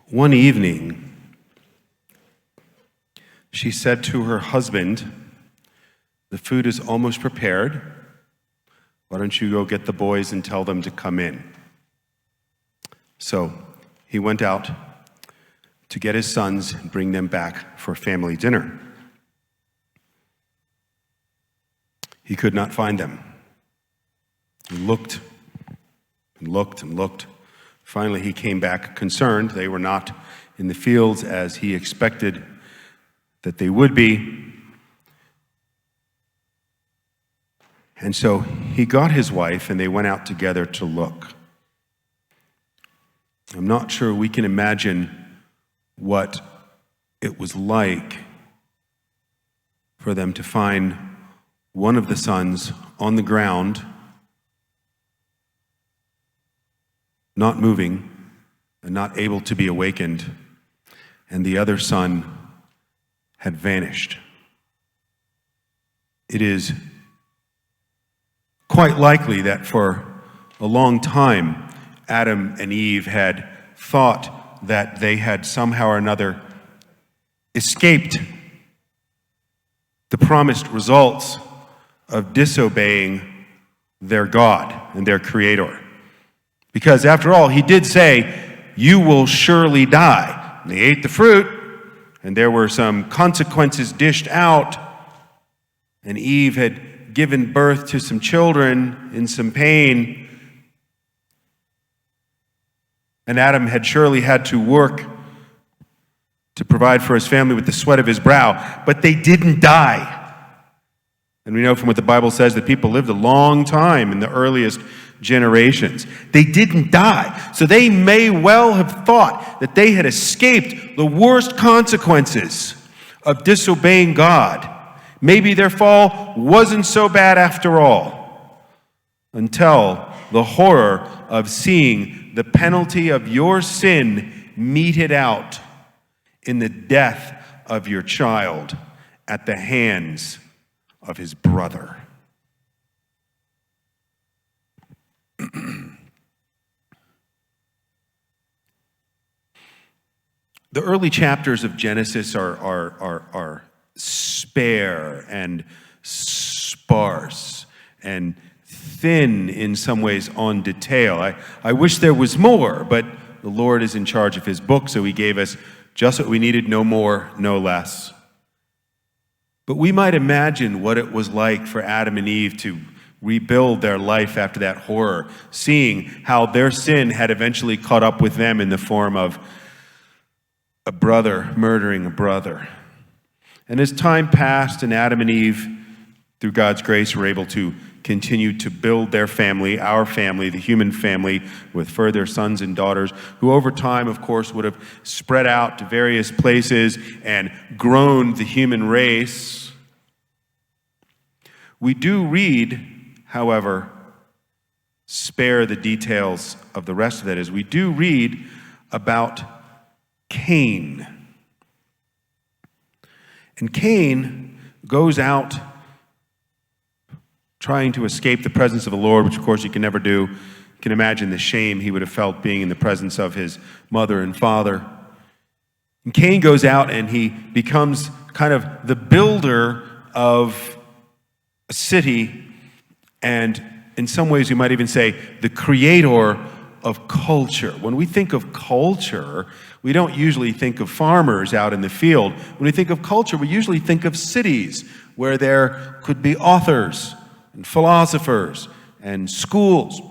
One evening, she said to her husband, "The food is almost prepared. Why don't you go get the boys and tell them to come in?" So he went out to get his sons and bring them back for family dinner. He could not find them. He looked and looked and looked. Finally, he came back concerned. They were not in the fields as he expected that they would be. And so he got his wife, and they went out together to look. I'm not sure we can imagine what it was like for them to find one of the sons on the ground, not moving and not able to be awakened, and the other son had vanished. It is quite likely that for a long time, Adam and Eve had thought that they had somehow or another escaped the promised results of disobeying their God and their Creator. Because after all, he did say, "You will surely die." And they ate the fruit, and there were some consequences dished out, and Eve had given birth to some children in some pain, and Adam had surely had to work to provide for his family with the sweat of his brow, but they didn't die. And we know from what the Bible says that people lived a long time in the earliest generations. They didn't die. So they may well have thought that they had escaped the worst consequences of disobeying God. Maybe their fall wasn't so bad after all, until the horror of seeing the penalty of your sin meted out in the death of your child at the hands of his brother. The early chapters of Genesis are spare and sparse and thin in some ways on detail. I wish there was more, but the Lord is in charge of his book, so he gave us just what we needed, no more, no less. But we might imagine what it was like for Adam and Eve to rebuild their life after that horror, seeing how their sin had eventually caught up with them in the form of a brother murdering a brother. And as time passed and Adam and Eve, through God's grace, were able to continue to build their family, our family, the human family, with further sons and daughters, who over time, of course, would have spread out to various places and grown the human race. We do read, however, spare the details of the rest of that, as we do read about Cain. And Cain goes out trying to escape the presence of the Lord, which of course he can never do. You can imagine the shame he would have felt being in the presence of his mother and father. And Cain goes out and he becomes kind of the builder of a city, and in some ways you might even say the creator of culture. When we think of culture, we don't usually think of farmers out in the field. When we think of culture, we usually think of cities where there could be authors and philosophers and schools,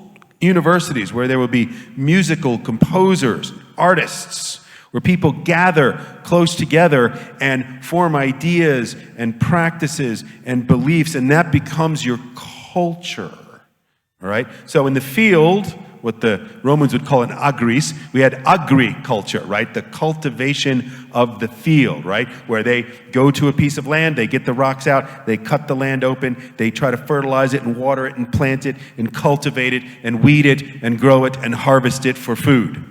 universities where there would be musical composers, artists, where people gather close together and form ideas and practices and beliefs, and that becomes your culture. All right? So in the field, what the Romans would call an agris, we had agriculture, right? The cultivation of the field, right? Where they go to a piece of land, they get the rocks out, they cut the land open, they try to fertilize it and water it and plant it and cultivate it and weed it and grow it and harvest it for food,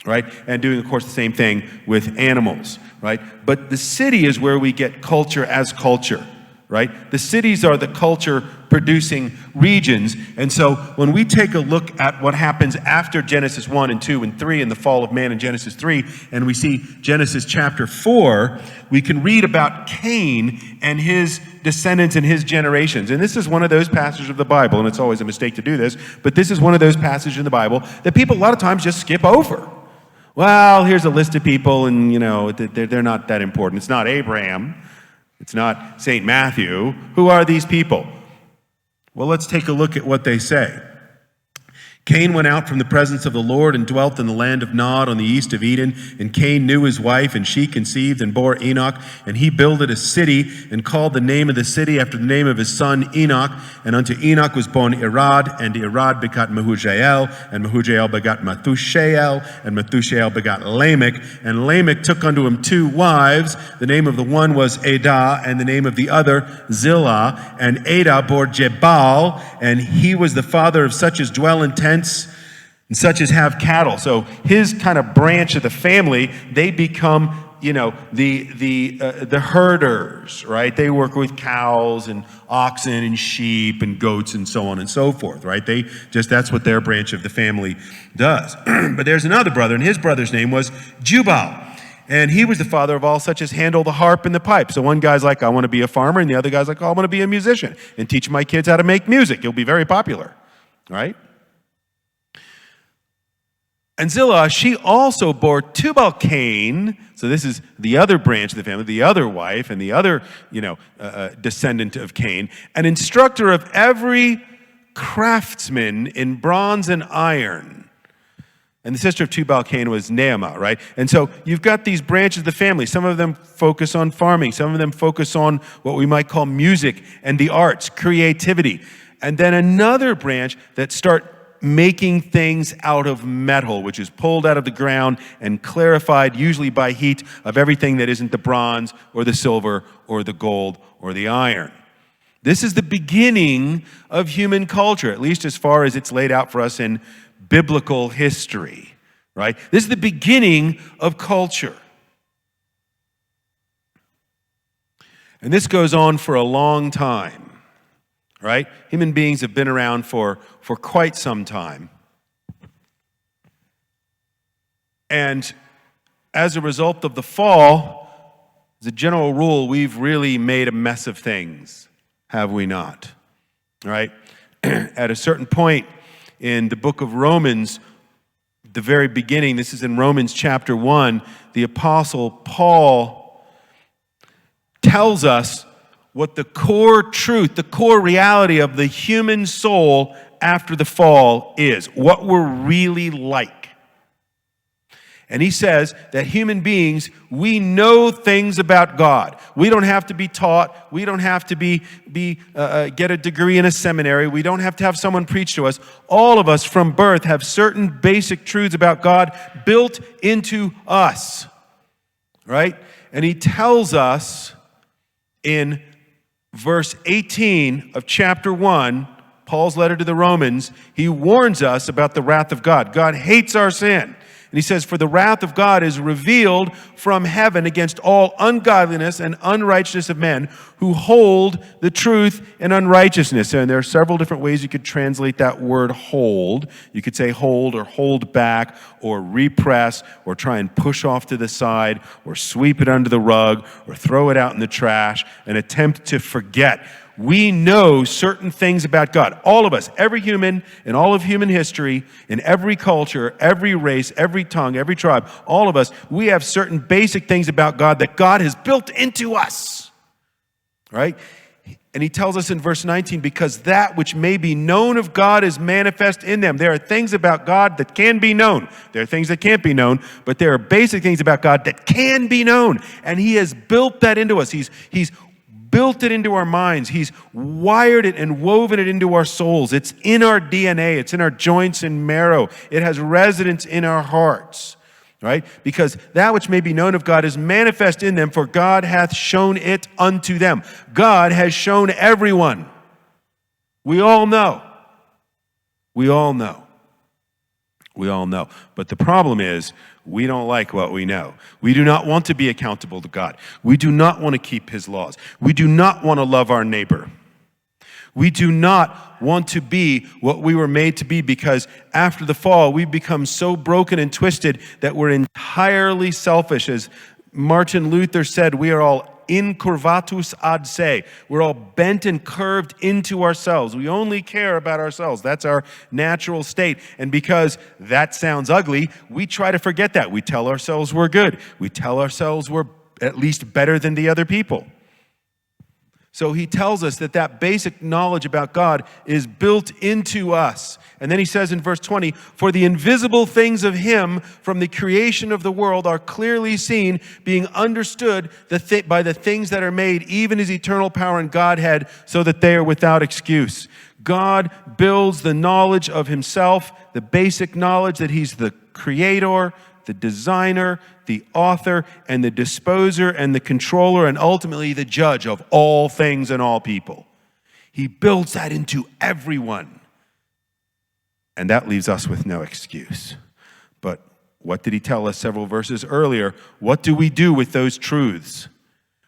right? And doing, of course, the same thing with animals, right? But the city is where we get culture as culture. right? The cities are the culture-producing regions. And so when we take a look at what happens after Genesis 1 and 2 and 3 and the fall of man in Genesis 3, and we see Genesis chapter 4, we can read about Cain and his descendants and his generations. And this is one of those passages of the Bible, and it's always a mistake to do this, but this is one of those passages in the Bible that people a lot of times just skip over. Well, here's a list of people, and they're not that important. It's not Abraham. It's not St. Matthew. Who are these people? Well, let's take a look at what they say. Cain went out from the presence of the Lord and dwelt in the land of Nod on the east of Eden. And Cain knew his wife, and she conceived and bore Enoch. And he builded a city and called the name of the city after the name of his son Enoch. And unto Enoch was born Irad, and Irad begot Mehujael, and Mehujael begot Methushael, and Methushael begot Lamech. And Lamech took unto him 2 wives. The name of the one was Adah, and the name of the other Zillah. And Adah bore Jebal, and he was the father of such as dwell in tents and such as have cattle. So his kind of branch of the family, they become, the herders, right? They work with cows and oxen and sheep and goats and so on and so forth, right? That's what their branch of the family does. But there's another brother, and his brother's name was Jubal. And he was the father of all such as handle the harp and the pipe. So one guy's like, I want to be a farmer, and the other guy's like, I want to be a musician and teach my kids how to make music. You'll be very popular, right? And Zillah, she also bore Tubal-Cain. So this is the other branch of the family, the other wife, and the other, descendant of Cain, an instructor of every craftsman in bronze and iron. And the sister of Tubal-Cain was Naamah, right? And so you've got these branches of the family. Some of them focus on farming. Some of them focus on what we might call music and the arts, creativity. And then another branch that start making things out of metal, which is pulled out of the ground and clarified, usually by heat, of everything that isn't the bronze or the silver or the gold or the iron. This is the beginning of human culture, at least as far as it's laid out for us in biblical history, right? This is the beginning of culture. And this goes on for a long time. Right? Human beings have been around for quite some time. And as a result of the fall, as a general rule, we've really made a mess of things, have we not? Right? At a certain point in the book of Romans, the very beginning, this is in Romans chapter 1, the apostle Paul tells us what the core truth, the core reality of the human soul after the fall is, what we're really like. And he says that human beings, we know things about God. We don't have to be taught. We don't have to get a degree in a seminary. We don't have to have someone preach to us. All of us from birth have certain basic truths about God built into us, right? And he tells us in verse 18 of chapter 1, Paul's letter to the Romans, he warns us about the wrath of God. God hates our sin. And he says, for the wrath of God is revealed from heaven against all ungodliness and unrighteousness of men who hold the truth in unrighteousness. And there are several different ways you could translate that word hold. You could say hold or hold back or repress or try and push off to the side or sweep it under the rug or throw it out in the trash and attempt to forget. We know certain things about God. All of us, every human in all of human history, in every culture, every race, every tongue, every tribe, all of us, we have certain basic things about God that God has built into us, right? And he tells us in verse 19, because that which may be known of God is manifest in them. There are things about God that can be known. There are things that can't be known, but there are basic things about God that can be known. And he has built that into us. He's built it into our minds. He's wired it and woven it into our souls. It's in our DNA. It's in our joints and marrow. It has residence in our hearts, right? Because that which may be known of God is manifest in them, for God hath shown it unto them. God has shown everyone. We all know. We all know. We all know. But the problem is, we don't like what we know. We do not want to be accountable to God. We do not want to keep his laws. We do not want to love our neighbor. We do not want to be what we were made to be, because after the fall, we've become so broken and twisted that we're entirely selfish. As Martin Luther said, we are all incurvatus ad se. We're all bent and curved into ourselves. We only care about ourselves. That's our natural state. And because that sounds ugly, we try to forget that. We tell ourselves we're good. We tell ourselves we're at least better than the other people. So he tells us that basic knowledge about God is built into us. And then he says in verse 20, for the invisible things of him from the creation of the world are clearly seen, being understood by the things that are made, even his eternal power and Godhead, so that they are without excuse. God builds the knowledge of himself, the basic knowledge that he's the creator, the designer, the author, and the disposer, and the controller, and ultimately the judge of all things and all people. He builds that into everyone. And that leaves us with no excuse. But what did he tell us several verses earlier? What do we do with those truths?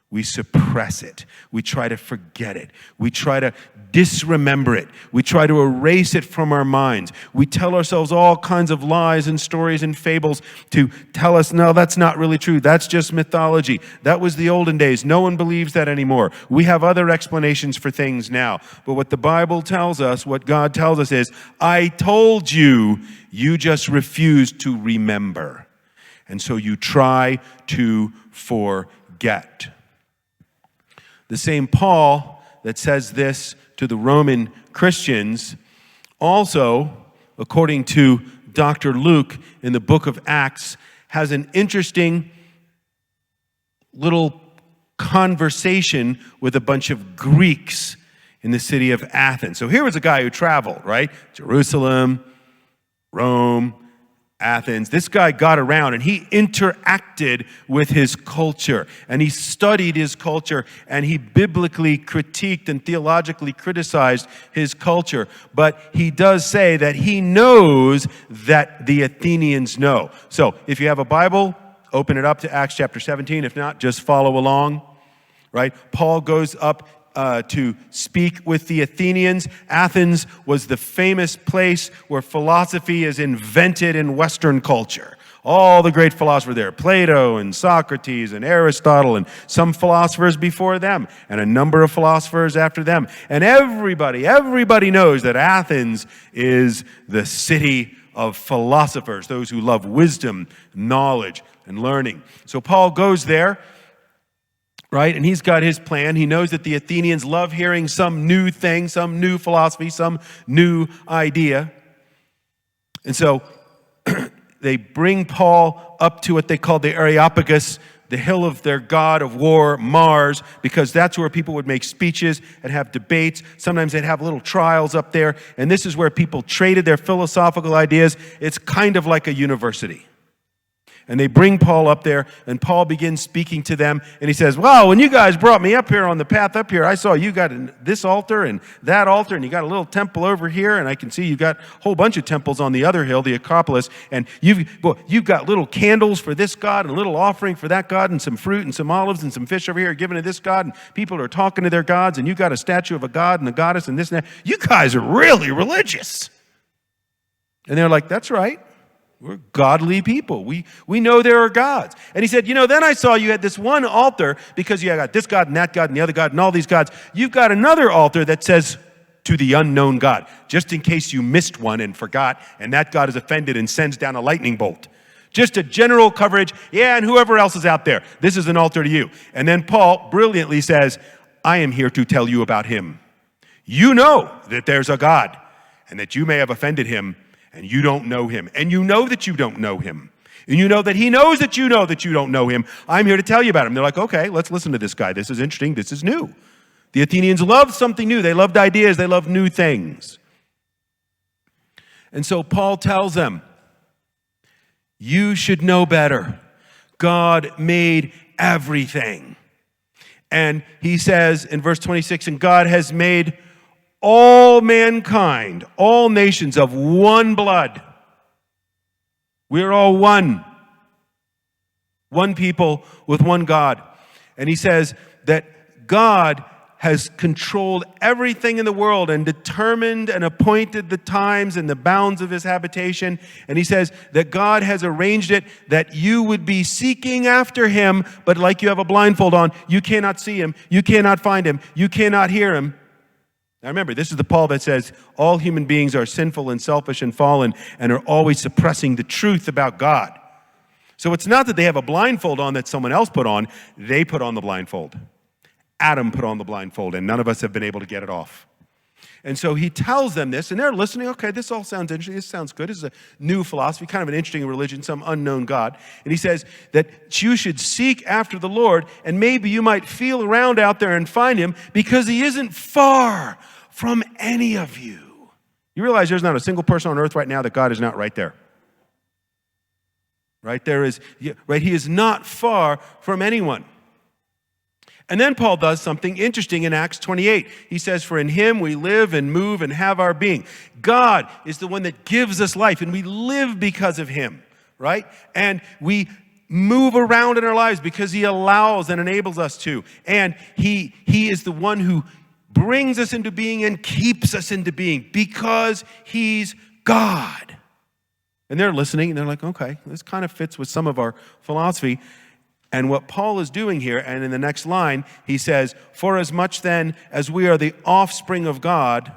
We suppress it. We try to forget it. We try to disremember it. We try to erase it from our minds. We tell ourselves all kinds of lies and stories and fables to tell us, no, that's not really true. That's just mythology. That was the olden days. No one believes that anymore. We have other explanations for things now. But what the Bible tells us, what God tells us is, I told you, you just refuse to remember. And so you try to forget. The same Paul that says this to the Roman Christians also, according to Dr. Luke in the book of Acts, has an interesting little conversation with a bunch of Greeks in the city of Athens. So here was a guy who traveled, right? Jerusalem, Rome, Athens. This guy got around and he interacted with his culture, and he studied his culture, and he biblically critiqued and theologically criticized his culture. But he does say that he knows that the Athenians know. So if you have a Bible, open it up to Acts chapter 17. If not, just follow along, right? Paul goes up to speak with the Athenians. Athens was the famous place where philosophy is invented in Western culture. All the great philosophers there, Plato and Socrates and Aristotle and some philosophers before them and a number of philosophers after them. And everybody knows that Athens is the city of philosophers, those who love wisdom, knowledge, and learning. So Paul goes there, right? And he's got his plan. He knows that the Athenians love hearing some new thing, some new philosophy, some new idea. And so they bring Paul up to what they call the Areopagus, the hill of their god of war, Mars, because that's where people would make speeches and have debates. Sometimes they'd have little trials up there. And this is where people traded their philosophical ideas. It's kind of like a university. And they bring Paul up there, and Paul begins speaking to them, and he says, well, when you guys brought me up here on the path up here, I saw you got this altar and that altar, and you got a little temple over here, and I can see you got a whole bunch of temples on the other hill, the Acropolis, and you've got little candles for this god and a little offering for that god and some fruit and some olives and some fish over here given to this god, and people are talking to their gods, and you got a statue of a god and a goddess and this and that. You guys are really religious. And they're like, that's right. We're godly people. We know there are gods. And he said, then I saw you had this one altar because you got this god and that god and the other god and all these gods. You've got another altar that says to the unknown God, just in case you missed one and forgot, and that God is offended and sends down a lightning bolt. Just a general coverage. Yeah, and whoever else is out there, this is an altar to you. And then Paul brilliantly says, I am here to tell you about him. You know that there's a God and that you may have offended him, and you don't know him. And you know that you don't know him. And you know that he knows that you know that you don't know him. I'm here to tell you about him. They're like, okay, let's listen to this guy. This is interesting. This is new. The Athenians loved something new. They loved ideas. They loved new things. And so Paul tells them, you should know better. God made everything. And he says in verse 26, and God has made all mankind, all nations of one blood. We're all one. One people with one God. And he says that God has controlled everything in the world and determined and appointed the times and the bounds of his habitation. And he says that God has arranged it that you would be seeking after him, but like you have a blindfold on, you cannot see him, you cannot find him, you cannot hear him. Now remember, this is the Paul that says all human beings are sinful and selfish and fallen and are always suppressing the truth about God. So it's not that they have a blindfold on that someone else put on, they put on the blindfold. Adam put on the blindfold, and none of us have been able to get it off. And so he tells them this, and they're listening. Okay, this all sounds interesting. This sounds good. This is a new philosophy, kind of an interesting religion, some unknown God. And he says that you should seek after the Lord, and maybe you might feel around out there and find him because he isn't far from any of you. You realize there's not a single person on earth right now that God is not right there. Right there is, right? He is not far from anyone. And then Paul does something interesting in Acts 28. He says, for in him we live and move and have our being. God is the one that gives us life, and we live because of him, right? And we move around in our lives because he allows and enables us to. And he is the one who brings us into being and keeps us into being because he's God. And they're listening, and they're like, okay, this kind of fits with some of our philosophy. And what Paul is doing here, and in the next line, he says, for as much then as we are the offspring of God,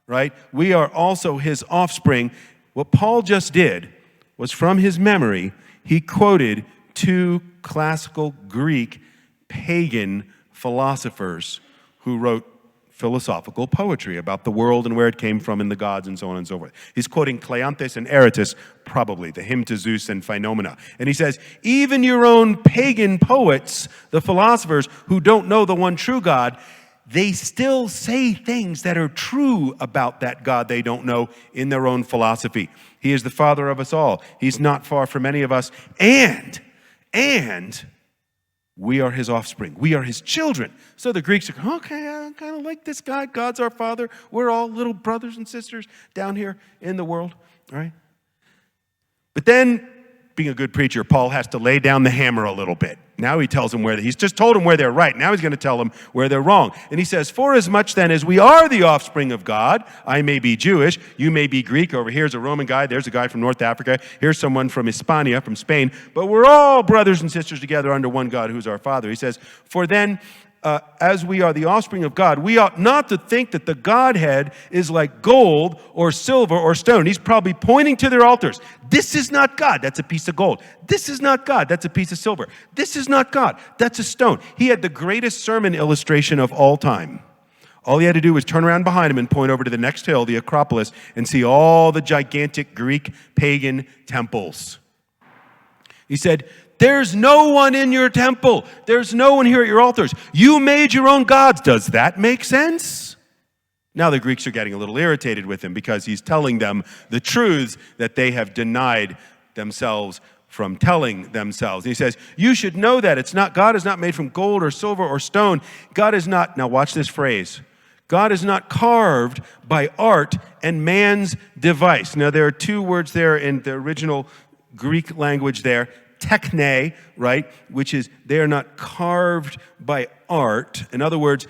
right, we are also his offspring. What Paul just did was from his memory, he quoted two classical Greek pagan philosophers who wrote philosophical poetry about the world and where it came from and the gods and so on and so forth. He's quoting Cleanthes and Aratus, probably, the hymn to Zeus and Phenomena. And he says, even your own pagan poets, the philosophers who don't know the one true God, they still say things that are true about that God they don't know in their own philosophy. He is the Father of us all. He's not far from any of us. And we are his offspring. We are his children. So the Greeks are, okay, I kind of like this guy. God's our Father. We're all little brothers and sisters down here in the world, all right? But then, being a good preacher, Paul has to lay down the hammer a little bit. Now he tells them he's just told them where they're right. Now he's going to tell them where they're wrong. And he says, for as much then as we are the offspring of God, I may be Jewish, you may be Greek. Over here's a Roman guy, there's a guy from North Africa, here's someone from Hispania, from Spain, but we're all brothers and sisters together under one God who's our Father. He says, for then, as we are the offspring of God, we ought not to think that the Godhead is like gold or silver or stone. He's probably pointing to their altars. This is not God. That's a piece of gold. This is not God. That's a piece of silver. This is not God. That's a stone. He had the greatest sermon illustration of all time. All he had to do was turn around behind him and point over to the next hill, the Acropolis, and see all the gigantic Greek pagan temples. He said, there's no one in your temple. There's no one here at your altars. You made your own gods. Does that make sense? Now the Greeks are getting a little irritated with him because he's telling them the truths that they have denied themselves from telling themselves. And he says, you should know that God is not made from gold or silver or stone. God is not, now watch this phrase, God is not carved by art and man's device. Now there are two words there in the original Greek language there. Techne, right, which is they are not carved by art. In other words,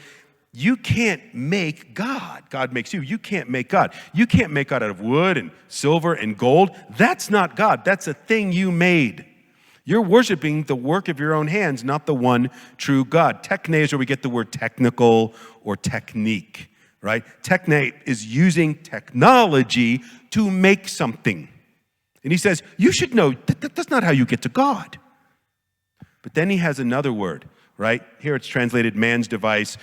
you can't make God. God makes you. You can't make God. You can't make God out of wood and silver and gold. That's not God. That's a thing you made. You're worshiping the work of your own hands, not the one true God. Techne is where we get the word technical or technique, right? Techne is using technology to make something. And he says, you should know that's not how you get to God. But then he has another word, right? Here it's translated man's device.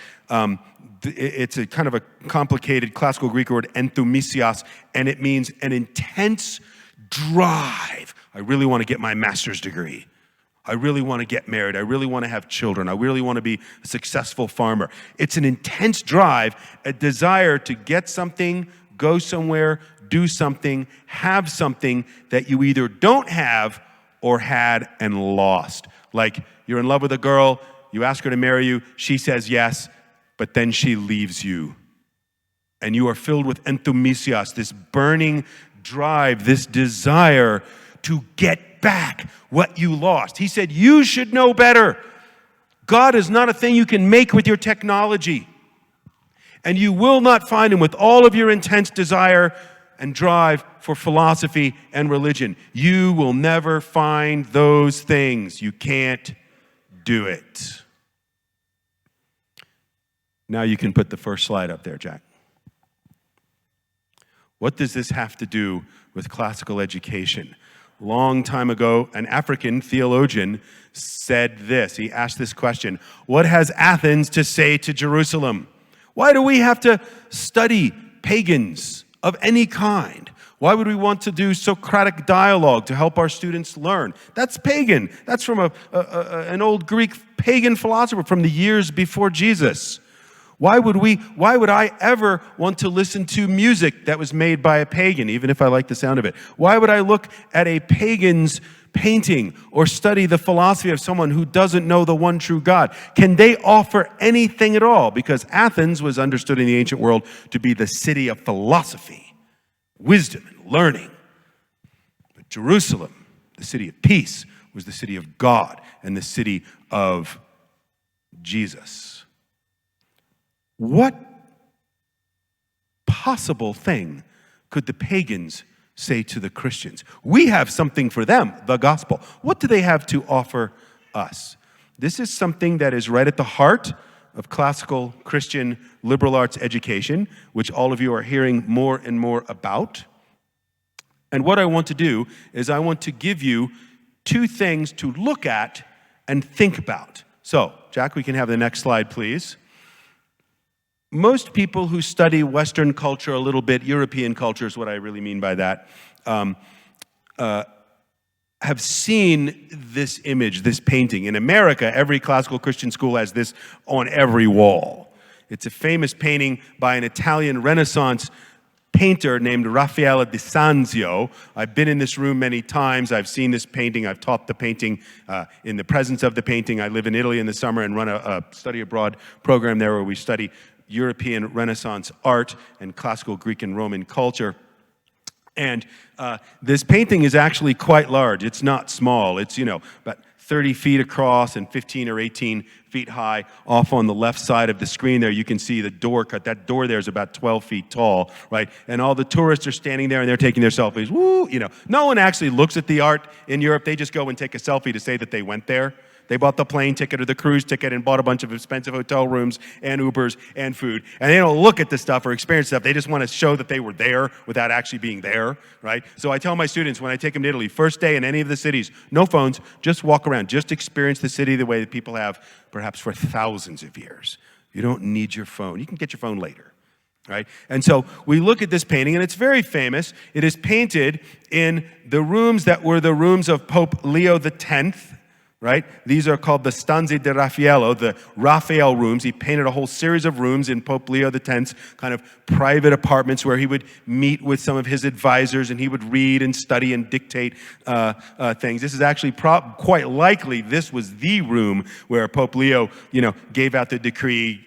It's a kind of a complicated classical Greek word, enthumisios, and it means an intense drive. I really want to get my master's degree. I really want to get married. I really want to have children. I really want to be a successful farmer. It's an intense drive, a desire to get something, go somewhere, do something, have something that you either don't have or had and lost. Like you're in love with a girl, you ask her to marry you, she says yes, but then she leaves you. And you are filled with enthumisios, this burning drive, this desire to get back what you lost. He said, you should know better. God is not a thing you can make with your technology. And you will not find him with all of your intense desire and drive for philosophy and religion. You will never find those things. You can't do it. Now you can put the first slide up there, Jack. What does this have to do with classical education? Long time ago, an African theologian said this. He asked this question: what has Athens to say to Jerusalem? Why do we have to study pagans of any kind? Why would we want to do Socratic dialogue to help our students learn? That's pagan. That's from an old Greek pagan philosopher from the years before Jesus. Why would I ever want to listen to music that was made by a pagan, even if I like the sound of it? Why would I look at a pagan's painting or study the philosophy of someone who doesn't know the one true God? Can they offer anything at all? Because Athens was understood in the ancient world to be the city of philosophy, wisdom, and learning. But Jerusalem, the city of peace, was the city of God and the city of Jesus. What possible thing could the pagans say to the Christians? We have something for them, the gospel. What do they have to offer us? This is something that is right at the heart of classical Christian liberal arts education, which all of you are hearing more and more about. And what I want to do is I want to give you two things to look at and think about. So, Jack, we can have the next slide, please. Most people who study Western culture a little bit, European culture is what I really mean by that, have seen this image, this painting. In America, every classical Christian school has this on every wall. It's a famous painting by an Italian Renaissance painter named Raffaele di Sanzio. I've been in this room many times. I've seen this painting. I've taught the painting in the presence of the painting. I live in Italy in the summer and run a study abroad program there where we study European Renaissance art and classical Greek and Roman culture. And this painting is actually quite large. It's not small. It's, about 30 feet across and 15 or 18 feet high. Off on the left side of the screen there, you can see the door cut. That door there is about 12 feet tall, right? And all the tourists are standing there and they're taking their selfies. Woo, No one actually looks at the art in Europe. They just go and take a selfie to say that they went there. They bought the plane ticket or the cruise ticket and bought a bunch of expensive hotel rooms and Ubers and food. And they don't look at the stuff or experience stuff. They just want to show that they were there without actually being there, right? So I tell my students when I take them to Italy, first day in any of the cities, no phones, just walk around. Just experience the city the way that people have perhaps for thousands of years. You don't need your phone. You can get your phone later. Right? And so we look at this painting, and it's very famous. It is painted in the rooms that were the rooms of Pope Leo X, right? These are called the Stanze di Raffaello, the Raphael rooms. He painted a whole series of rooms in Pope Leo X's kind of private apartments where he would meet with some of his advisors and he would read and study and dictate things. This is actually quite likely this was the room where Pope Leo, gave out the decree,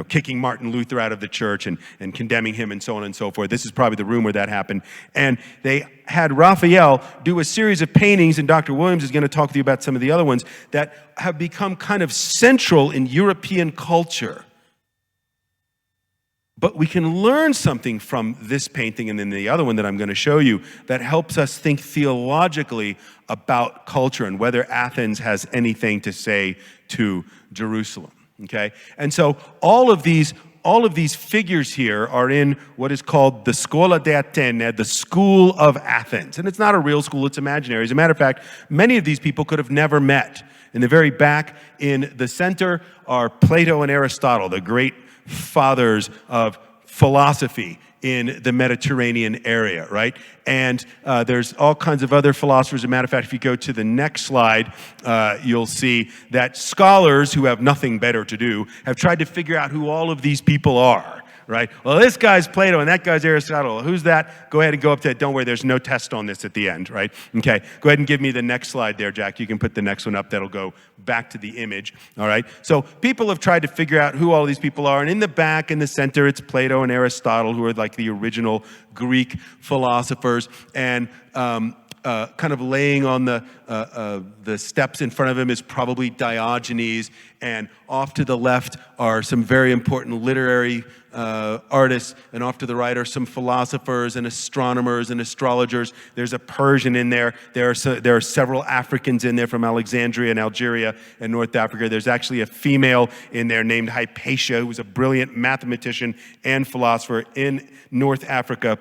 kicking Martin Luther out of the church and condemning him and so on and so forth. This is probably the room where that happened. And they had Raphael do a series of paintings, and Dr. Williams is going to talk to you about some of the other ones that have become kind of central in European culture. But we can learn something from this painting and then the other one that I'm going to show you that helps us think theologically about culture and whether Athens has anything to say to Jerusalem. Okay, and so all of these figures here are in what is called the Scuola di Atene, the School of Athens. And it's not a real school, it's imaginary. As a matter of fact, many of these people could have never met. In the very back, in the center, are Plato and Aristotle, the great fathers of philosophy in the Mediterranean area, right? And there's all kinds of other philosophers. As a matter of fact, if you go to the next slide, you'll see that scholars who have nothing better to do have tried to figure out who all of these people are, right? Well, this guy's Plato and that guy's Aristotle. Who's that? Go ahead and go up to it. Don't worry, there's no test on this at the end, right? Okay, go ahead and give me the next slide there, Jack. You can put the next one up. That'll go back to the image, all right? So people have tried to figure out who all these people are, and in the back, in the center, it's Plato and Aristotle, who are like the original Greek philosophers, and kind of laying on the steps in front of him is probably Diogenes, and off to the left are some very important literary artists, and off to the right are some philosophers and astronomers and astrologers. There's a Persian in there. There are several Africans in there from Alexandria and Algeria and North Africa. There's actually a female in there named Hypatia, who was a brilliant mathematician and philosopher in North Africa.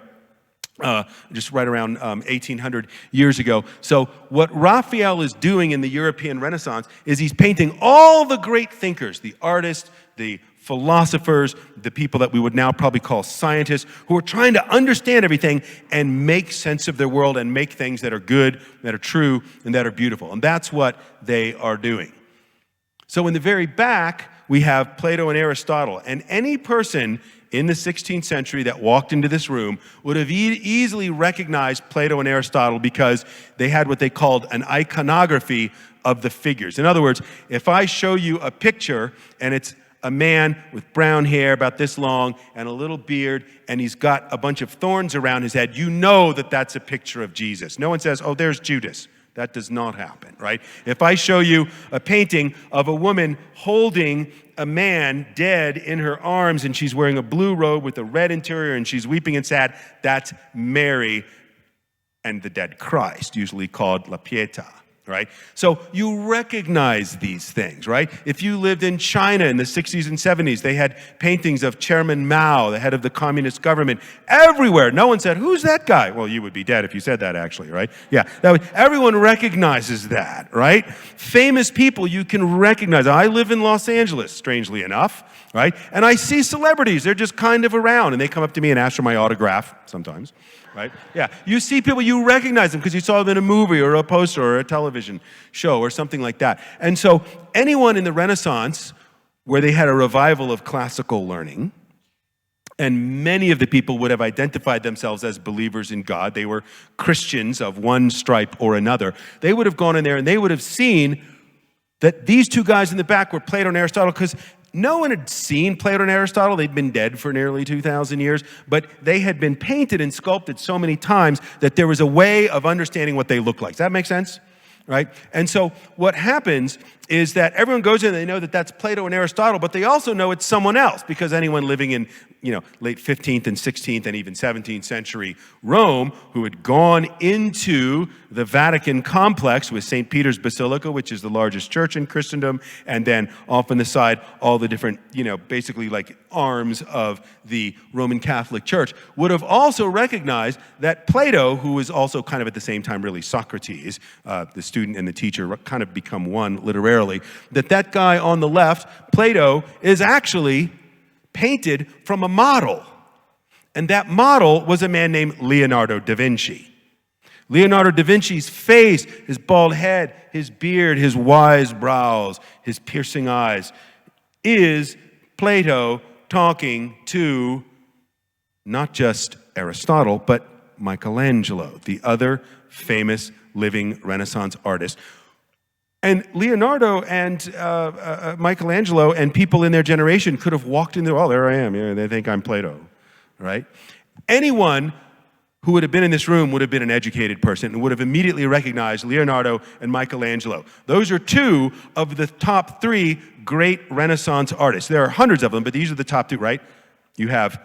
Just right around 1800 years ago. So what Raphael is doing in the European Renaissance is he's painting all the great thinkers, the artists, the philosophers, the people that we would now probably call scientists, who are trying to understand everything and make sense of their world and make things that are good, that are true, and that are beautiful. And that's what they are doing. So in the very back, we have Plato and Aristotle. And any person in the 16th century that walked into this room would have easily recognized Plato and Aristotle because they had what they called an iconography of the figures. In other words, if I show you a picture and it's a man with brown hair about this long and a little beard, and he's got a bunch of thorns around his head, you know that that's a picture of Jesus. No one says, oh, there's Judas. That does not happen, right? If I show you a painting of a woman holding a man dead in her arms and she's wearing a blue robe with a red interior and she's weeping and sad, that's Mary and the dead Christ, usually called La Pietà, right? So you recognize these things, right? If you lived in China in the 60s and 70s, they had paintings of Chairman Mao, the head of the communist government, everywhere. No one said, who's that guy? Well, you would be dead if you said that, actually, right? Yeah, everyone recognizes that, right? Famous people you can recognize. I live in Los Angeles, strangely enough, right? And I see celebrities. They're just kind of around, and they come up to me and ask for my autograph sometimes. Right? Yeah, you see people, you recognize them because you saw them in a movie or a poster or a television show or something like that. And so anyone in the Renaissance where they had a revival of classical learning, and many of the people would have identified themselves as believers in God, they were Christians of one stripe or another, they would have gone in there and they would have seen that these two guys in the back were Plato and Aristotle, because no one had seen Plato and Aristotle. They'd been dead for nearly 2,000 years, but they had been painted and sculpted so many times that there was a way of understanding what they looked like. Does that make sense? Right? And so what happens is that everyone goes in and they know that that's Plato and Aristotle, but they also know it's someone else, because anyone living in, late 15th and 16th and even 17th century Rome who had gone into the Vatican complex with St. Peter's Basilica, which is the largest church in Christendom, and then off on the side, all the different, basically like arms of the Roman Catholic Church, would have also recognized that Plato, who was also kind of at the same time really Socrates, the student and the teacher kind of become one literarily, that guy on the left, Plato, is actually painted from a model. And that model was a man named Leonardo da Vinci. Leonardo da Vinci's face, his bald head, his beard, his wise brows, his piercing eyes, is Plato talking to not just Aristotle, but Michelangelo, the other famous living Renaissance artist. And Leonardo and Michelangelo and people in their generation could have walked in there, oh, there I am. Yeah, they think I'm Plato, right? Anyone who would have been in this room would have been an educated person and would have immediately recognized Leonardo and Michelangelo. Those are two of the top three great Renaissance artists. There are hundreds of them, but these are the top two, right? You have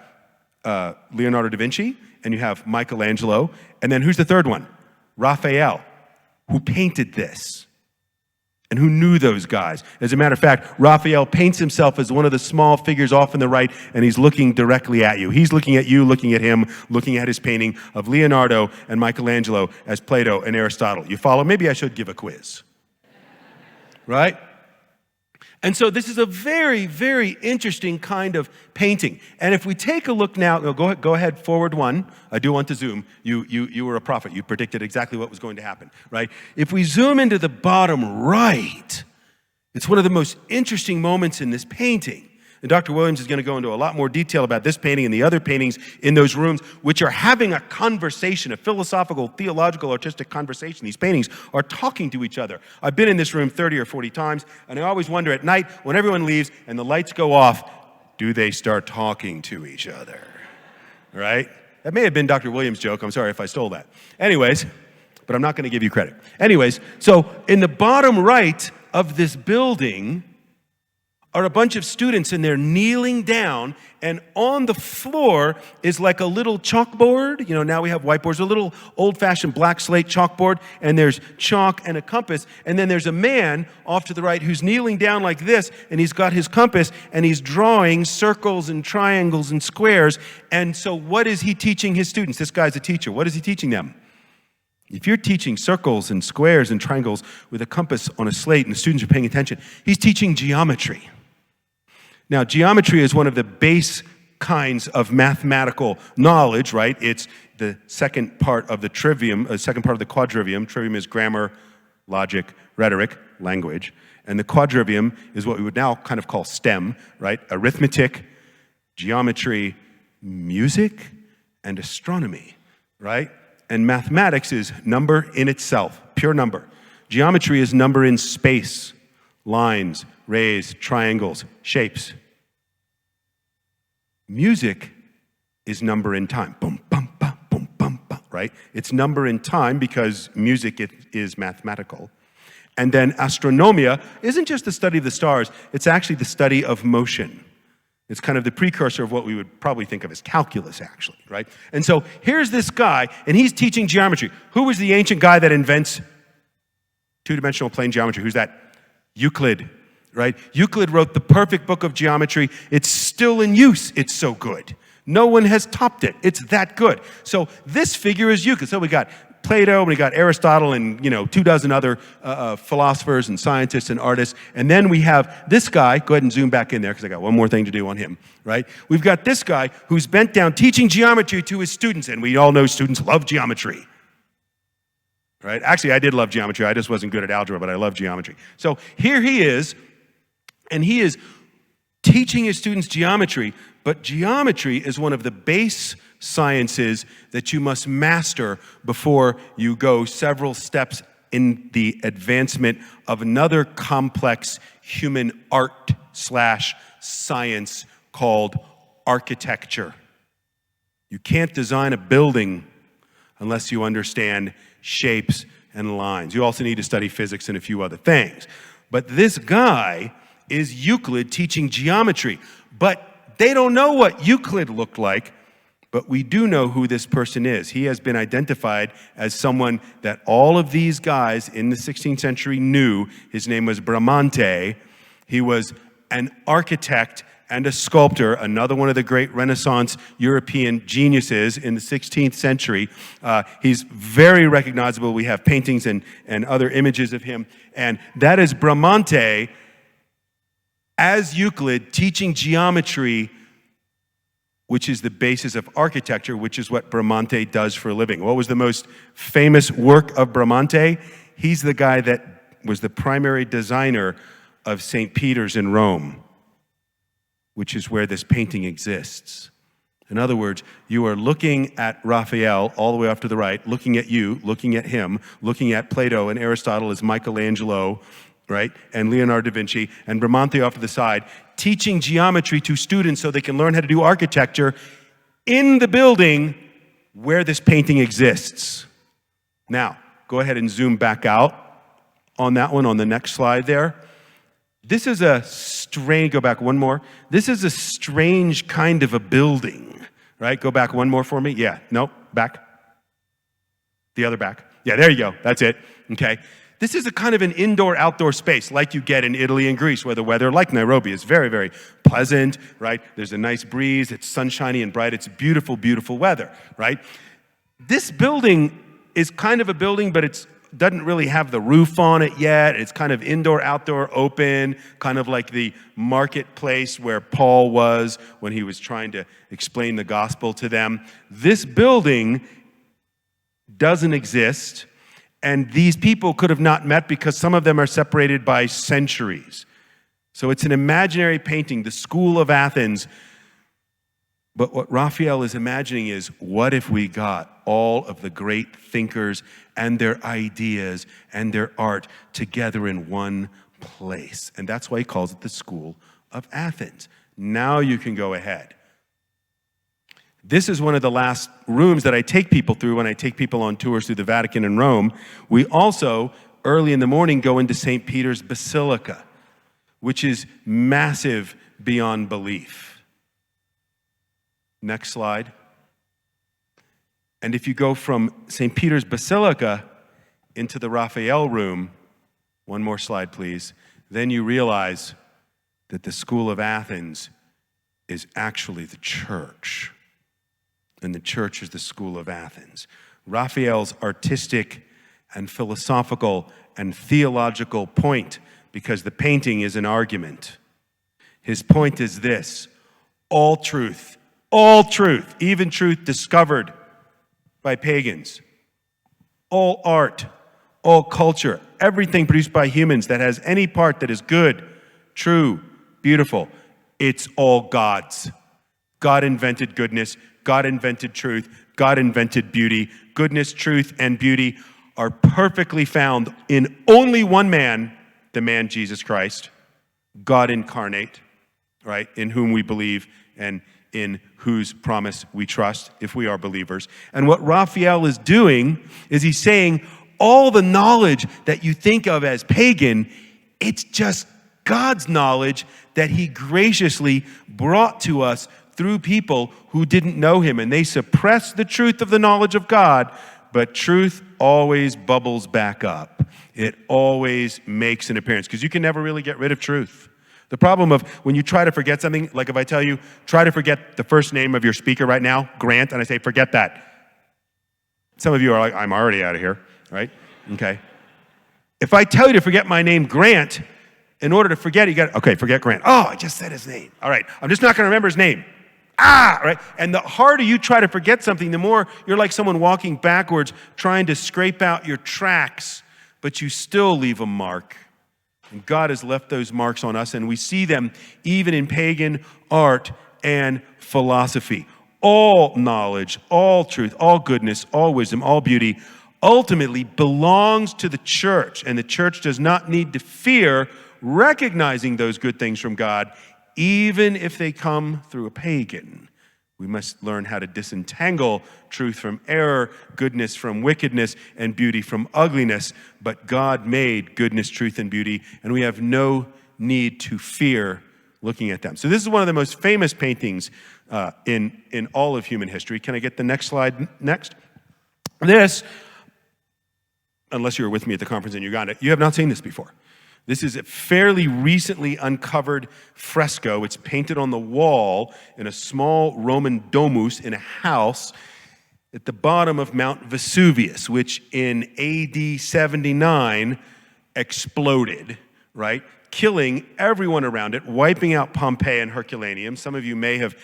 Leonardo da Vinci, and you have Michelangelo, and then who's the third one? Raphael, who painted this. And who knew those guys? As a matter of fact, Raphael paints himself as one of the small figures off on the right, and he's looking directly at you. He's looking at you, looking at him, looking at his painting of Leonardo and Michelangelo as Plato and Aristotle. You follow? Maybe I should give a quiz. Right? And so this is a very, very interesting kind of painting. And if we take a look now, go ahead, forward one. I do want to zoom. You were a prophet. You predicted exactly what was going to happen, right? If we zoom into the bottom right, it's one of the most interesting moments in this painting. And Dr. Williams is going to go into a lot more detail about this painting and the other paintings in those rooms, which are having a conversation, a philosophical, theological, artistic conversation. These paintings are talking to each other. I've been in this room 30 or 40 times, and I always wonder at night when everyone leaves and the lights go off, do they start talking to each other? Right? That may have been Dr. Williams' joke. I'm sorry if I stole that. Anyways, but I'm not going to give you credit. Anyways, so in the bottom right of this building are a bunch of students, and they're kneeling down, and on the floor is like a little chalkboard. You know, now we have whiteboards, a little old-fashioned black slate chalkboard, and there's chalk and a compass, and then there's a man off to the right who's kneeling down like this, and he's got his compass, and he's drawing circles and triangles and squares. And so what is he teaching his students? This guy's a teacher. What is he teaching them? If you're teaching circles and squares and triangles with a compass on a slate and the students are paying attention, he's teaching geometry. Now, geometry is one of the base kinds of mathematical knowledge, right? It's the second part of the trivium, second part of the quadrivium. Trivium is grammar, logic, rhetoric, language. And the quadrivium is what we would now kind of call STEM, right? Arithmetic, geometry, music, and astronomy, right? And mathematics is number in itself, pure number. Geometry is number in space, lines, rays, triangles, shapes. Music is number in time. Boom, bum, ba, boom, bum, ba, right? It's number in time because music is mathematical. And then astronomia isn't just the study of the stars, it's actually the study of motion. It's kind of the precursor of what we would probably think of as calculus, actually, right? And so here's this guy, and he's teaching geometry. Who was the ancient guy that invents two-dimensional plane geometry? Who's that? Euclid, right? Euclid wrote the perfect book of geometry. It's still in use. It's so good. No one has topped it. It's that good. So this figure is Euclid. So we got Plato, and we got Aristotle, and 24 other philosophers and scientists and artists. And then we have this guy. Go ahead and zoom back in there because I got one more thing to do on him, right? We've got this guy who's bent down teaching geometry to his students, and we all know students love geometry. Right? Actually, I did love geometry. I just wasn't good at algebra, but I love geometry. So here he is, and he is teaching his students geometry, but geometry is one of the base sciences that you must master before you go several steps in the advancement of another complex human art/science called architecture. You can't design a building unless you understand shapes and lines. You also need to study physics and a few other things. But this guy is Euclid teaching geometry. But they don't know what Euclid looked like, but we do know who this person is. He has been identified as someone that all of these guys in the 16th century knew. His name was Bramante. He was an architect and a sculptor, another one of the great Renaissance European geniuses in the 16th century. He's very recognizable. We have paintings and other images of him. And that is Bramante as Euclid teaching geometry, which is the basis of architecture, which is what Bramante does for a living. What was the most famous work of Bramante? He's the guy that was the primary designer of St. Peter's in Rome, which is where this painting exists. In other words, you are looking at Raphael all the way off to the right, looking at you, looking at him, looking at Plato and Aristotle as Michelangelo, right, and Leonardo da Vinci, and Bramante off to the side, teaching geometry to students so they can learn how to do architecture in the building where this painting exists. Now, go ahead and zoom back out on that one on the next slide there. This is a strange, go back one more. This is a strange kind of a building, right? Go back one more for me. Yeah, no, back. The other back. Yeah, there you go. That's it. Okay. This is a kind of an indoor-outdoor space like you get in Italy and Greece, where the weather, like Nairobi, is very, very pleasant, right? There's a nice breeze. It's sunshiny and bright. It's beautiful, beautiful weather, right? This building is kind of a building, but it doesn't really have the roof on it yet. It's kind of indoor-outdoor open, kind of like the marketplace where Paul was when he was trying to explain the gospel to them. This building doesn't exist. And these people could have not met because some of them are separated by centuries. So it's an imaginary painting, the School of Athens. But what Raphael is imagining is, what if we got all of the great thinkers and their ideas and their art together in one place? And that's why he calls it the School of Athens. Now you can go ahead. This is one of the last rooms that I take people through when I take people on tours through the Vatican and Rome. We also, early in the morning, go into St. Peter's Basilica, which is massive beyond belief. Next slide. And if you go from St. Peter's Basilica into the Raphael room, one more slide, please, then you realize that the School of Athens is actually the church. And the church is the School of Athens. Raphael's artistic and philosophical and theological point, because the painting is an argument. His point is this: all truth, even truth discovered by pagans, all art, all culture, everything produced by humans that has any part that is good, true, beautiful, it's all God's. God invented goodness, God invented truth, God invented beauty. Goodness, truth, and beauty are perfectly found in only one man, the man Jesus Christ, God incarnate, right, in whom we believe and in whose promise we trust if we are believers. And what Raphael is doing is he's saying all the knowledge that you think of as pagan, it's just God's knowledge that he graciously brought to us through people who didn't know him. And they suppress the truth of the knowledge of God, but truth always bubbles back up. It always makes an appearance, because you can never really get rid of truth. The problem of when you try to forget something, like if I tell you, try to forget the first name of your speaker right now, Grant, and I say, forget that. Some of you are like, I'm already out of here, right? Okay. If I tell you to forget my name, Grant, in order to forget it, okay, forget Grant. Oh, I just said his name. All right, I'm just not going to remember his name. Right? And the harder you try to forget something, the more you're like someone walking backwards, trying to scrape out your tracks, but you still leave a mark. And God has left those marks on us, and we see them even in pagan art and philosophy. All knowledge, all truth, all goodness, all wisdom, all beauty ultimately belongs to the church, and the church does not need to fear recognizing those good things from God, even if they come through a pagan. We must learn how to disentangle truth from error, goodness from wickedness, and beauty from ugliness. But God made goodness, truth, and beauty, and we have no need to fear looking at them. So this is one of the most famous paintings in all of human history. Can I get the next slide next? This, unless you were with me at the conference in Uganda, you have not seen this before. This is a fairly recently uncovered fresco. It's painted on the wall in a small Roman domus in a house at the bottom of Mount Vesuvius, which in AD 79 exploded, right? Killing everyone around it, wiping out Pompeii and Herculaneum. Some of you may have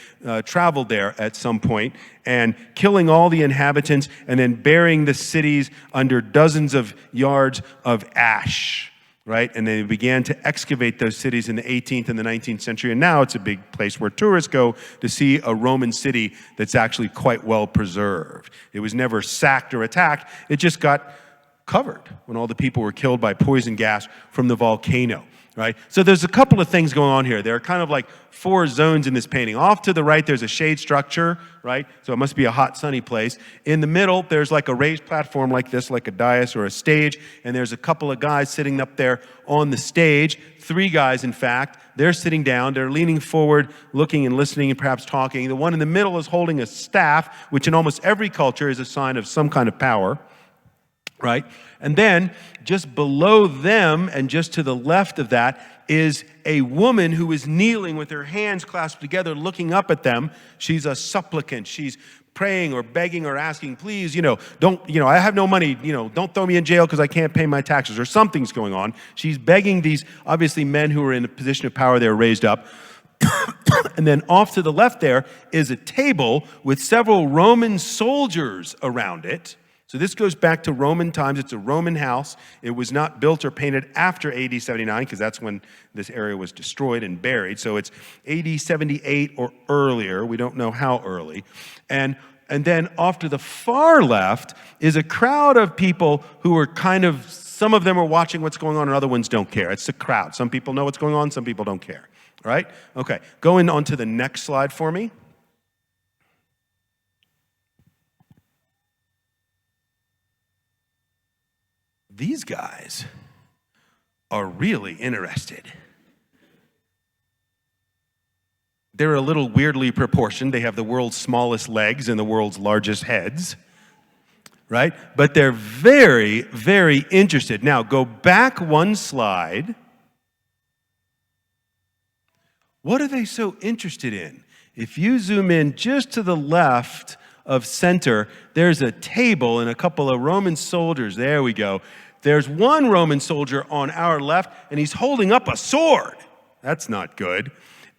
traveled there at some point, and killing all the inhabitants and then burying the cities under dozens of yards of ash. Right? And they began to excavate those cities in the 18th and the 19th century. And now it's a big place where tourists go to see a Roman city that's actually quite well preserved. It was never sacked or attacked. It just got covered when all the people were killed by poison gas from the volcano. Right? So there's a couple of things going on here. There are kind of like four zones in this painting. Off to the right, there's a shade structure, right? So it must be a hot, sunny place. In the middle, there's like a raised platform like this, like a dais or a stage, and there's a couple of guys sitting up there on the stage. 3 guys, in fact. They're sitting down. They're leaning forward, looking and listening and perhaps talking. The one in the middle is holding a staff, which in almost every culture is a sign of some kind of power. Right? And then just below them and just to the left of that is a woman who is kneeling with her hands clasped together, looking up at them. She's a supplicant. She's praying or begging or asking, please, I have no money, don't throw me in jail because I can't pay my taxes, or something's going on. She's begging these, obviously, men who are in a position of power. They're raised up. And then off to the left there is a table with several Roman soldiers around it. So this goes back to Roman times. It's a Roman house. It was not built or painted after AD 79 because that's when this area was destroyed and buried. So it's AD 78 or earlier. We don't know how early. And then off to the far left is a crowd of people who are some of them are watching what's going on and other ones don't care. It's a crowd. Some people know what's going on, some people don't care. All right? Okay, going on to the next slide for me. These guys are really interested. They're a little weirdly proportioned. They have the world's smallest legs and the world's largest heads, right? But they're very, very interested. Now, go back one slide. What are they so interested in? If you zoom in just to the left of center, there's a table and a couple of Roman soldiers. There we go. There's one Roman soldier on our left, and he's holding up a sword. That's not good.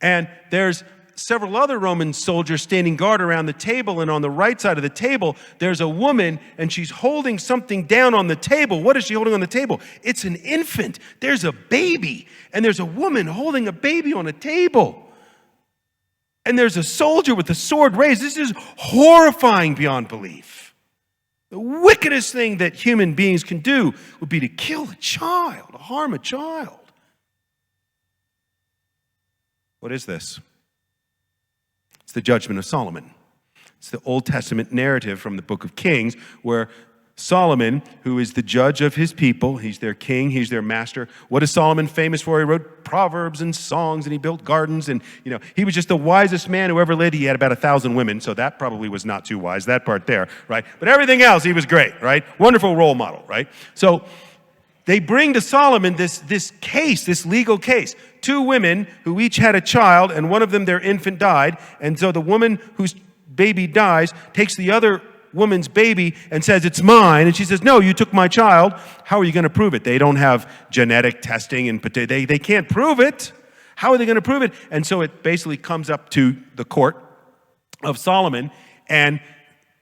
And there's several other Roman soldiers standing guard around the table, and on the right side of the table, there's a woman, and she's holding something down on the table. What is she holding on the table? It's an infant. There's a baby, and there's a woman holding a baby on a table. And there's a soldier with a sword raised. This is horrifying beyond belief. The wickedest thing that human beings can do would be to kill a child, to harm a child. What is this? It's the judgment of Solomon. It's the Old Testament narrative from the book of Kings where Solomon, who is the judge of his people, he's their king, he's their master. What is Solomon famous for? He wrote proverbs and songs, and he built gardens, and he was just the wisest man who ever lived. He had about 1,000 women, so that probably was not too wise, that part there, right? But everything else, he was great, right? Wonderful role model, right? So they bring to Solomon this case, this legal case. Two women who each had a child, and one of them, their infant, died, and so the woman whose baby dies takes the other woman's baby and says, it's mine. And she says, no, you took my child. How are you going to prove it? They don't have genetic testing, and they can't prove it. How are they going to prove it? And so it basically comes up to the court of Solomon, and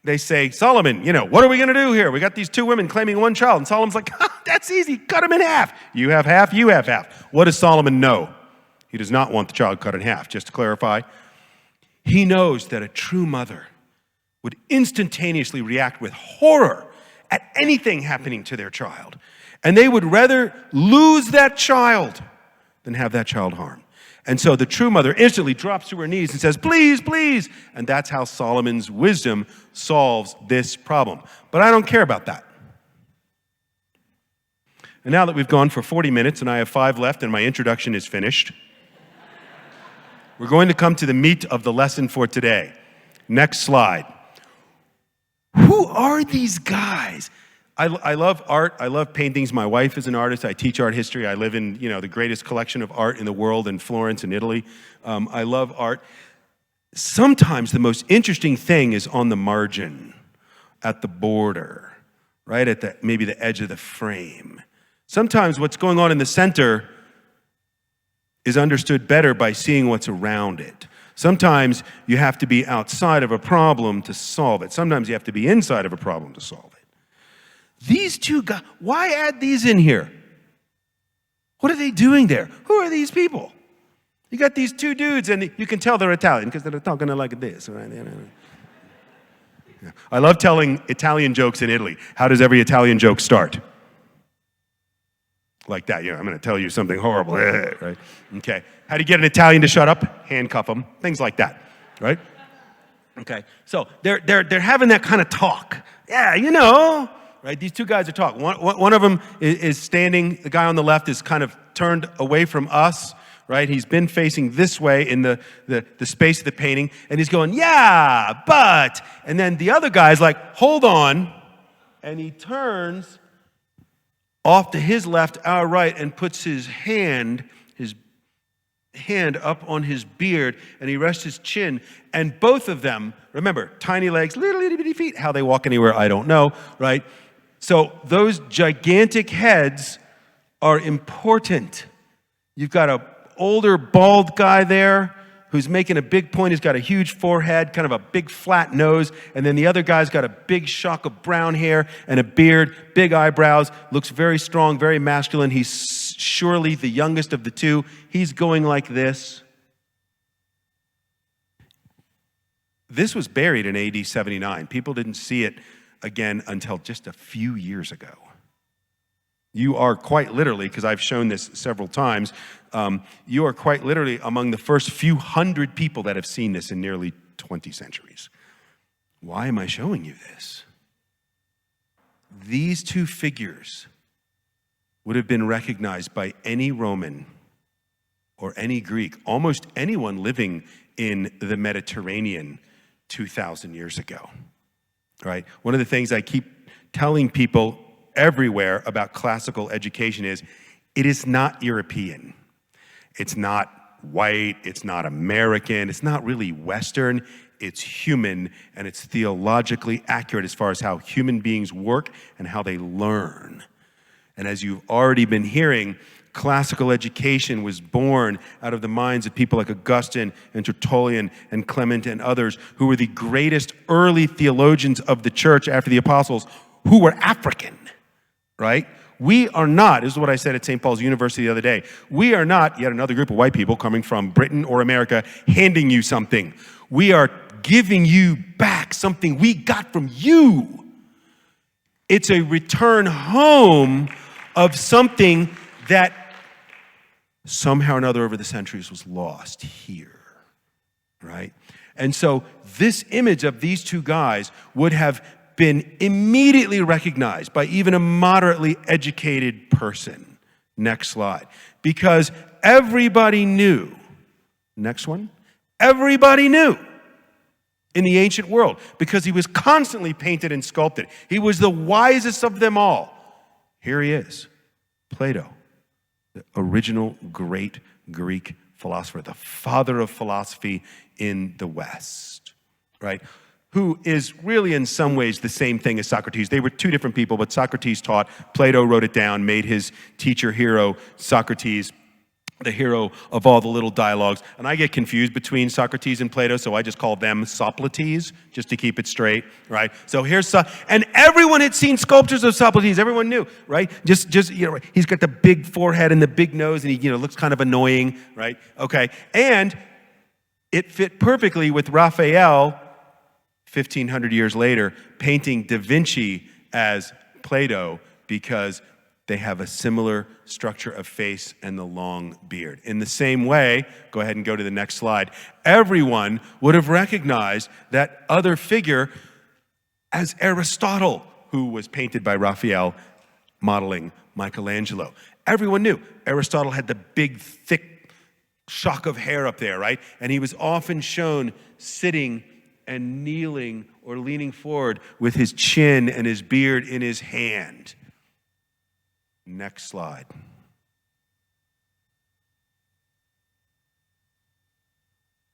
they say, Solomon, what are we going to do here? We got these two women claiming one child. And Solomon's like, that's easy. Cut them in half. You have half, you have half. What does Solomon know? He does not want the child cut in half. Just to clarify, he knows that a true mother would instantaneously react with horror at anything happening to their child. And they would rather lose that child than have that child harmed. And so the true mother instantly drops to her knees and says, please, please. And that's how Solomon's wisdom solves this problem. But I don't care about that. And now that we've gone for 40 minutes and I have 5 left and my introduction is finished, we're going to come to the meat of the lesson for today. Next slide. Who are these guys? I love art. I love paintings. My wife is an artist. I teach art history. I live in, the greatest collection of art in the world in Florence in Italy. I love art. Sometimes the most interesting thing is on the margin, at the border, right at maybe the edge of the frame. Sometimes what's going on in the center is understood better by seeing what's around it. Sometimes you have to be outside of a problem to solve it. Sometimes you have to be inside of a problem to solve it. These two guys, why add these in here? What are they doing there? Who are these people? You got these two dudes, and you can tell they're Italian because they're talking like this. Right? I love telling Italian jokes in Italy. How does every Italian joke start? Like that, I'm going to tell you something horrible, right? Okay. How do you get an Italian to shut up? Handcuff them, things like that, right? Okay. So they're having that kind of talk. Yeah, right? These two guys are talking. One of them is standing. The guy on the left is kind of turned away from us, right? He's been facing this way in the space of the painting, and he's going, yeah, but. And then the other guy's like, hold on, and he turns off to his left, our right, and puts his hand up on his beard, and he rests his chin. And both of them, remember, tiny legs, little itty bitty feet. How they walk anywhere, I don't know, right? So those gigantic heads are important. You've got an older, bald guy there, who's making a big point. He's got a huge forehead, kind of a big flat nose, and then the other guy's got a big shock of brown hair and a beard, big eyebrows, looks very strong, very masculine. He's surely the youngest of the two. He's going like this. This was buried in AD 79. People didn't see it again until just a few years ago. You are quite literally, because I've shown this several times, you are quite literally among the first few hundred people that have seen this in nearly 20 centuries. Why am I showing you this? These two figures would have been recognized by any Roman or any Greek, almost anyone living in the Mediterranean 2,000 years ago, right? One of the things I keep telling people everywhere about classical education is it is not European. It's not white. It's not American. It's not really Western. It's human, and it's theologically accurate as far as how human beings work and how they learn. And as you've already been hearing, classical education was born out of the minds of people like Augustine and Tertullian and Clement and others who were the greatest early theologians of the church after the apostles, who were African, right? We are not, this is what I said at St. Paul's University the other day, we are not yet another group of white people coming from Britain or America handing you something. We are giving you back something we got from you. It's a return home of something that somehow or another over the centuries was lost here, right? And so this image of these two guys would have been immediately recognized by even a moderately educated person. Next slide. Because everybody knew, next one, everybody knew in the ancient world, because he was constantly painted and sculpted. He was the wisest of them all. Here he is, Plato, the original great Greek philosopher, the father of philosophy in the West, right? Who is really in some ways the same thing as Socrates. They were two different people, but Socrates taught, Plato wrote it down, made his teacher hero, Socrates, the hero of all the little dialogues. And I get confused between Socrates and Plato, so I just call them Socrates, just to keep it straight, right? So here's, and everyone had seen sculptures of Socrates. Everyone knew, right? Just he's got the big forehead and the big nose, and he, looks kind of annoying, right? Okay, and it fit perfectly with Raphael, 1,500 years later, painting Da Vinci as Plato, because they have a similar structure of face and the long beard. In the same way, go ahead and go to the next slide, everyone would have recognized that other figure as Aristotle, who was painted by Raphael, modeling Michelangelo. Everyone knew Aristotle had the big, thick shock of hair up there, right? And he was often shown sitting and kneeling or leaning forward with his chin and his beard in his hand. Next slide.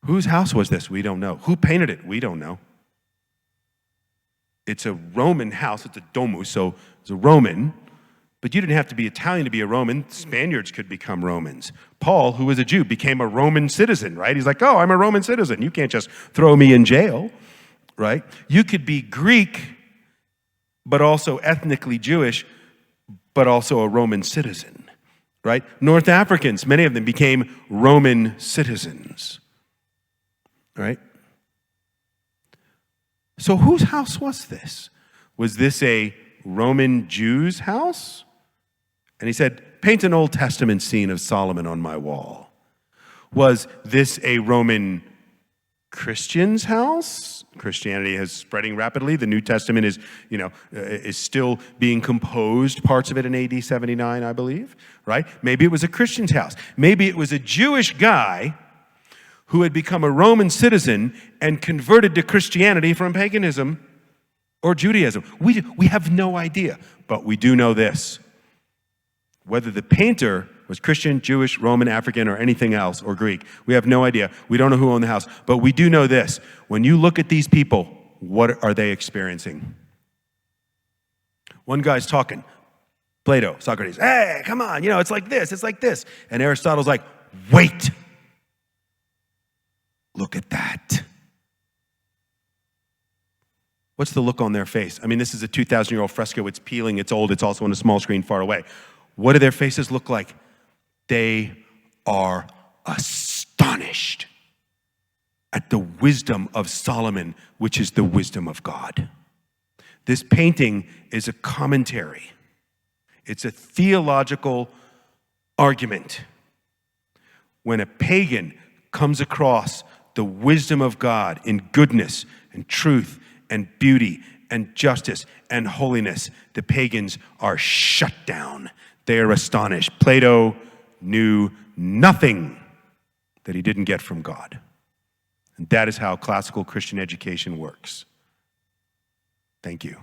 Whose house was this? We don't know. Who painted it? We don't know. It's a Roman house. It's a domus, so it's a Roman. But you didn't have to be Italian to be a Roman. Spaniards could become Romans. Paul, who was a Jew, became a Roman citizen, right? He's like, oh, I'm a Roman citizen. You can't just throw me in jail, right? You could be Greek, but also ethnically Jewish, but also a Roman citizen, right? North Africans, many of them became Roman citizens, right? So whose house was this? Was this a Roman Jew's house? And he said, paint an Old Testament scene of Solomon on my wall. Was this a Roman Christian's house? Christianity is spreading rapidly. The New Testament is still being composed, parts of it in AD 79, I believe, right? Maybe it was a Christian's house. Maybe it was a Jewish guy who had become a Roman citizen and converted to Christianity from paganism or Judaism. We have no idea, but we do know this. Whether the painter was Christian, Jewish, Roman, African, or anything else, or Greek, we have no idea. We don't know who owned the house, but we do know this. When you look at these people, what are they experiencing? One guy's talking, Plato, Socrates, hey, come on, it's like this, it's like this. And Aristotle's like, wait. look at that. What's the look on their face? I mean, this is a 2,000-year-old fresco. It's peeling. It's old. It's also on a small screen far away. What do their faces look like? They are astonished at the wisdom of Solomon, which is the wisdom of God. This painting is a commentary. It's a theological argument. When a pagan comes across the wisdom of God in goodness and truth and beauty and justice and holiness, the pagans are shut down. They are astonished. Plato knew nothing that he didn't get from God. And that is how classical Christian education works. Thank you.